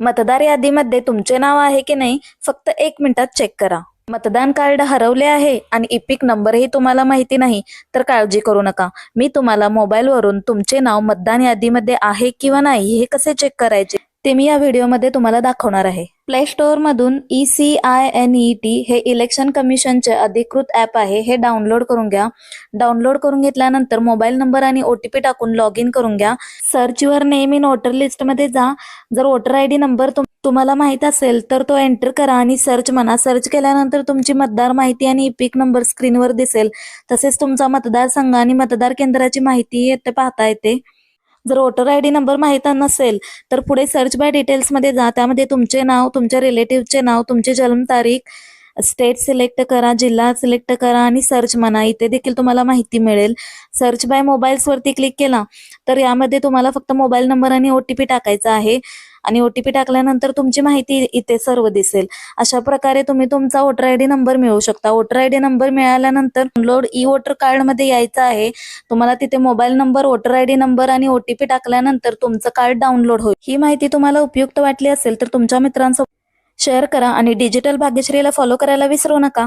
मतदार यादीमध्ये तुमचे नाव आहे की नाही फक्त 1 मिनिटात चेक करा. मतदान कार्ड हरवले आहे आणि इपिक नंबरही तुम्हाला माहिती नाही तर काळजी करू नका. मी तुम्हाला मोबाईलवरून तुमचे नाव मतदान यादीमध्ये आहे किंवा नाही हे कसे चेक करायचे ते मी या व्हिडिओमध्ये तुम्हाला दाखवणार आहे. प्ले स्टोअर मधून ECINET हे इलेक्शन कमिशनचे अधिकृत ॲप आहे, हे डाउनलोड करून घ्या. डाउनलोड करून घेतल्यानंतर मोबाईल नंबर आणि OTP टाकून लॉग इन करून घ्या. Search your name in voter list मध्ये जा. जर वोटर ID नंबर तुम्हाला माहित असेल तर तो एंटर करा आणि सर्च म्हणा. सर्च केल्यानंतर तुमची मतदार माहिती आणि इपिक नंबर स्क्रीनवर दिसेल. तसेच तुमचा मतदारसंघ आणि मतदार केंद्राची माहिती येथे पाहता येते. जर वोटर ID नंबर माहित नसेल तर पुढे सर्च बाय डिटेल्स मध्ये जा. त्यामध्ये तुमचे नाव, तुमच्या रिलेटिव्हचे नाव, तुमची जन्मतारीख, स्टेट सिलेक्ट करा, जिल्हा सिलेक्ट करा आणि सर्च म्हणा. इथे देखील तुम्हाला माहिती मिळेल. सर्च बाय मोबाईल्स वरती क्लिक केला तर यामध्ये तुम्हाला फक्त मोबाईल नंबर आणि OTP टाकायचा आहे आणि OTP टाकल्यानंतर तुमची माहिती इथे सर्व दिसेल. अशा प्रकारे तुम्ही तुमचा वोटर ID नंबर मिळवू शकता. वोटर ID नंबर मिळाल्यानंतर डाउनलोड ई वोटर कार्ड मध्ये यायचं आहे. तुम्हाला तिथे mobile number, voter ID number आणि OTP टाकल्यानंतर तुमचं कार्ड डाउनलोड होईल. ही माहिती तुम्हाला उपयुक्त वाटली असेल तर तुमच्या मित्रांसोबत शेअर करा आणि डिजिटल भाग्यश्रीला फॉलो करायला विसरू नका.